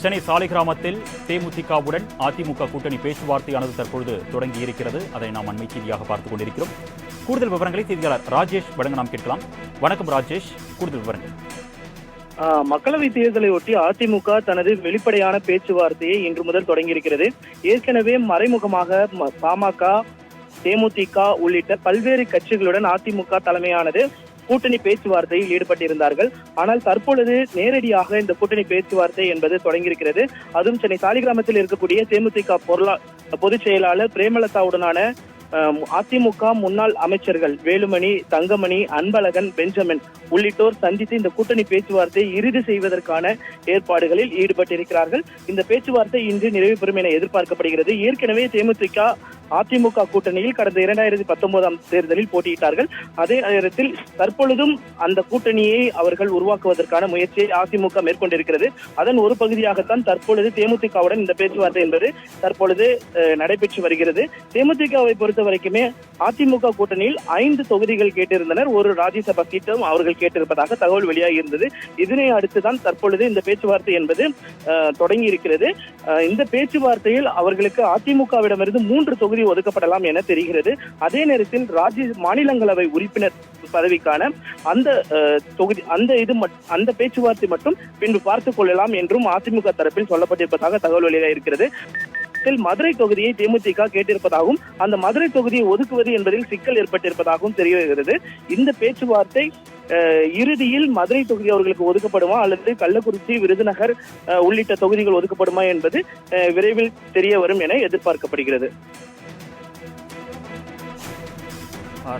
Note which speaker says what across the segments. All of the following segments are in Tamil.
Speaker 1: சென்னை சாலிகிராமத்தில் தேமுதிகவுடன் அதிமுக கூட்டணி பேச்சுவார்த்தையானது தற்பொழுது தொடங்கியிருக்கிறது. அதை நாம் அண்மை செய்தியாக பார்த்துக் கொண்டிருக்கிறோம். கூடுதல் விவரங்களை செய்தியாளர் ராஜேஷ் வழங்க நாம் கேட்கலாம். வணக்கம் ராஜேஷ், கூடுதல் விவரங்கள்.
Speaker 2: மக்களவை தேர்தலை ஒட்டி அதிமுக தனது வெளிப்படையான பேச்சுவார்த்தையை இன்று முதல் தொடங்கியிருக்கிறது. ஏற்கனவே மறைமுகமாக பாமக, தேமுதிக உள்ளிட்ட பல்வேறு கட்சிகளுடன் அதிமுக தலைமையானது கூட்டணி பேச்சுவார்த்தையில் ஈடுபட்டிருந்தார்கள். ஆனால் தற்பொழுது நேரடியாக இந்த கூட்டணி பேச்சுவார்த்தை என்பது தொடங்கியிருக்கிறது. அதுவும் சென்னை சாலிகிராமத்தில் இருக்கக்கூடிய தேமுதிக பொதுச் செயலாளர் பிரேமலதாவுடனான அதிமுக முன்னாள் அமைச்சர்கள் வேலுமணி, தங்கமணி, அன்பழகன், பெஞ்சமின் உள்ளிட்டோர் சந்தித்து இந்த கூட்டணி பேச்சுவார்த்தையை இறுதி செய்வதற்கான ஏற்பாடுகளில் ஈடுபட்டிருக்கிறார்கள். இந்த பேச்சுவார்த்தை இன்று நிறைவு பெறும் என எதிர்பார்க்கப்படுகிறது. ஏற்கனவே தேமுதிக அதிமுக கூட்டணியில் கடந்த 2019 தேர்தலில் போட்டியிட்டார்கள். அதே நேரத்தில் தற்பொழுதும் அந்த கூட்டணியை அவர்கள் உருவாக்குவதற்கான முயற்சியை அதிமுக மேற்கொண்டிருக்கிறது. அதன் ஒரு பகுதியாகத்தான் தற்பொழுது தேமுதிகவுடன் இந்த பேச்சுவார்த்தை என்பது தற்பொழுது நடைபெற்று வருகிறது. தேமுதிகவை பொறுத்த வரைக்குமே அதிமுக கூட்டணியில் 5 தொகுதிகள் கேட்டிருந்தனர். ஒரு ராஜ்யசபா சீட்டும் அவர்கள் கேட்டிருப்பதாக தகவல் வெளியாகி இருந்தது. இதனை அடுத்துதான் தற்பொழுது இந்த பேச்சுவார்த்தை என்பது தொடங்கி இருக்கிறது. இந்த பேச்சுவார்த்தையில் அவர்களுக்கு அதிமுகவிடமிருந்து 3 தொகுதி ஒதுக்கப்படலாம் என தெரிகிறது. அதே நேரத்தில் மாநிலங்களவை உறுப்பினர் பதவிக்கான அந்த பேச்சுவார்த்தை மட்டும் பின்பு பார்த்துக் கொள்ளலாம் என்றும் அதிமுக தரப்பில் சொல்லப்பட்டிருப்பதாக தகவல் வெளியாக இருக்கிறது. மதுரை தொகுதியை தேமுதிக கேட்டிருப்பதாகவும் அந்த மதுரை தொகுதியை ஒதுக்குவது என்பதில் சிக்கல் ஏற்பட்டிருப்பதாகவும் தெரிய வருகிறது. இந்த பேச்சுவார்த்தை இறுதியில் மதுரை தொகுதி அவர்களுக்கு ஒதுக்கப்படுமா அல்லது கள்ளக்குறிச்சி, விருதுநகர் உள்ளிட்ட தொகுதிகள் ஒதுக்கப்படுமா என்பது விரைவில் தெரிய வரும் என எதிர்பார்க்கப்படுகிறது.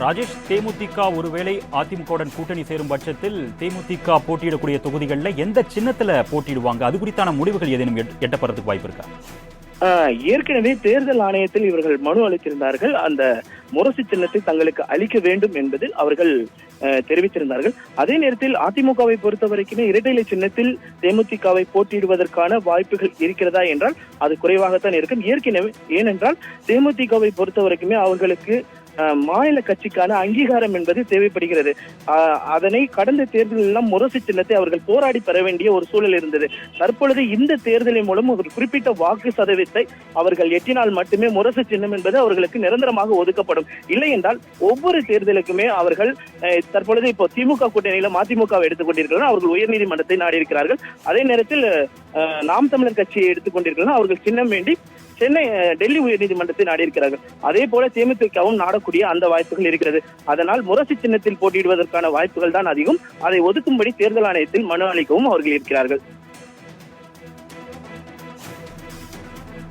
Speaker 1: ராஜேஷ், தேமுதிக ஒருவேளை அதிமுகவுடன் கூட்டணி சேரும் பட்சத்தில் தேமுதிக போட்டியிடக்கூடிய தொகுதிகளில் எந்த சின்னத்துல போட்டியிடுவாங்க? அது குறித்தான முடிவுகள் ஏதேனும் எட்டப்படுறதுக்கு வாய்ப்பு இருக்கா?
Speaker 2: ஏற்கனவே தேர்தல் ஆணையத்தில் இவர்கள் மனு அளித்திருந்தார்கள். அந்த முரசு சின்னத்தை தங்களுக்கு அளிக்க வேண்டும் என்பதில் அவர்கள் தெரிவித்திருந்தார்கள். அதே நேரத்தில் அதிமுகவை பொறுத்த வரைக்குமே இரட்டை இலை சின்னத்தில் தேமுதிகவை போட்டியிடுவதற்கான வாய்ப்புகள் இருக்கிறதா என்றால் அது குறைவாகத்தான் இருக்கும். ஏனென்றால் தேமுதிகவை பொறுத்த வரைக்குமே அவர்களுக்கு மாநில கட்சிக்கான அங்கீகாரம் என்பது தேவைப்படுகிறது. அதனை கடந்த தேர்தலெல்லாம் முரசு சின்னத்தை அவர்கள் போராடி பெற வேண்டிய ஒரு சூழல் இருந்தது. தற்பொழுது இந்த தேர்தலின் மூலம் ஒரு குறிப்பிட்ட வாக்கு சதவீதத்தை அவர்கள் எட்டினால் மட்டுமே முரசு சின்னம் என்பது அவர்களுக்கு நிரந்தரமாக ஒதுக்கப்படும். இல்லை என்றால் ஒவ்வொரு தேர்தலுக்குமே அவர்கள் தற்பொழுது இப்போ திமுக கூட்டணியில அதிமுகவை எடுத்துக் கொண்டிருக்கிறார்கள். அவர்கள் உயர்நீதிமன்றத்தை நாடி இருக்கிறார்கள். அதே நேரத்தில் நாம் தமிழர் கட்சியை எடுத்துக் கொண்டிருக்கிறார்கள். அவர்கள் சின்னம் வேண்டி டெல்லி உயர்நீதிமன்றத்தை நாடி இருக்கிறார்கள். அதே போல தேமுதிகவும் நாடக்கூடிய அந்த வாய்ப்புகள் இருக்கிறது. அதனால் முரசு சின்னத்தில் போட்டியிடுவதற்கான வாய்ப்புகள் தான் அதிகம். அதை ஒதுக்கும்படி தேர்தல் ஆணையத்தில் மனு அளிக்கவும் அவர்கள் இருக்கிறார்கள்.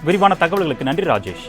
Speaker 1: விரிவான தகவல்களுக்கு நன்றி ராஜேஷ்.